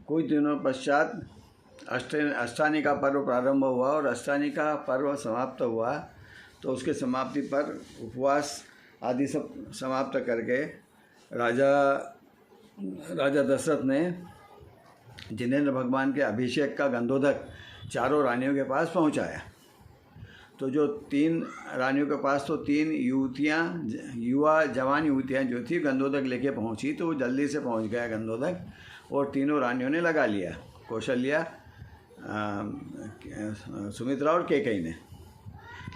कुछ दिनों पश्चात अष्टानी का पर्व प्रारंभ हुआ और अष्टानी का पर्व समाप्त हुआ। तो उसके समाप्ति पर उपवास आदि सब समाप्त करके राजा दशरथ ने जिनेंद्र भगवान के अभिषेक का गंधोदक चारों रानियों के पास पहुंचाया। तो जो 3 रानियों के पास तो 3 जवान युवतियाँ जो थी गंधोदक लेके पहुंची, तो वो जल्दी से पहुंच गया गंधोदक और तीनों रानियों ने लगा लिया, कौशल्या, सुमित्रा और कैकेयी ने।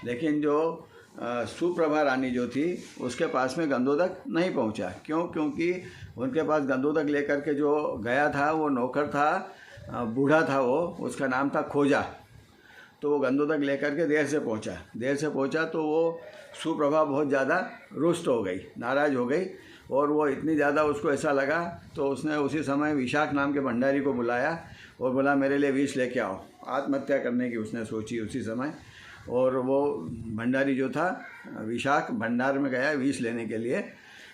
लेकिन जो सुप्रभा रानी जो थी उसके पास में गंधोदक नहीं पहुंचा। क्यों? क्योंकि उनके पास गंधोदक लेकर के जो गया था वो नौकर था, बूढ़ा था वो, उसका नाम था खोजा। तो वो गंधोदक लेकर के देर से पहुंचा तो वो सुप्रभा बहुत ज़्यादा रुष्ट हो गई, नाराज़ हो गई और वो इतनी ज़्यादा उसको ऐसा लगा तो उसने उसी समय विशाख नाम के भंडारी को बुलाया और बोला मेरे लिए विष लेके आओ। आत्महत्या करने की उसने सोची उसी समय। और वो भंडारी जो था विशाख भंडार में गया विष लेने के लिए।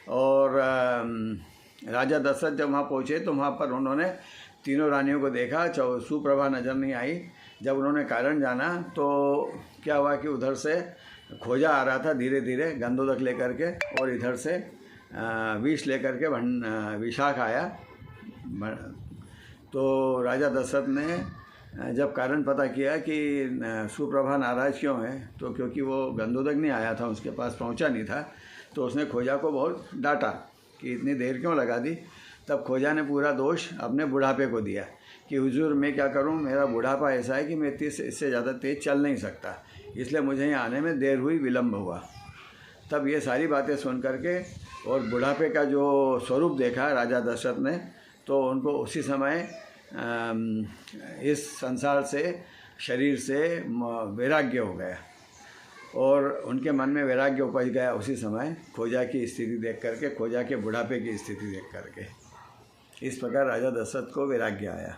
और राजा दशरथ जब वहाँ पहुँचे तो वहाँ पर उन्होंने तीनों रानियों को देखा, सुप्रभा नज़र नहीं आई। जब उन्होंने कारण जाना तो क्या हुआ कि उधर से खोजा आ रहा था धीरे धीरे गंधोदक लेकर के और इधर से विष लेकर के विशाख आया। तो राजा दशरथ ने जब कारण पता किया कि सुप्रभा नाराज़ क्यों है, तो क्योंकि वो गंधोदक नहीं आया था, उसके पास पहुंचा नहीं था, तो उसने खोजा को बहुत डांटा कि इतनी देर क्यों लगा दी। तब खोजा ने पूरा दोष अपने बुढ़ापे को दिया कि हुजूर मैं क्या करूं, मेरा बुढ़ापा ऐसा है कि मैं इससे ज़्यादा तेज़ चल नहीं सकता, इसलिए मुझे यहाँ आने में देर हुई, विलम्ब हुआ। तब ये सारी बातें सुन करके और बुढ़ापे का जो स्वरूप देखा राजा दशरथ ने, तो उनको उसी समय इस संसार से, शरीर से वैराग्य हो गया और उनके मन में वैराग्य उपज गया उसी समय खोजा की स्थिति देख करके, खोजा के बुढ़ापे की स्थिति देख करके। इस प्रकार राजा दशरथ को वैराग्य आया।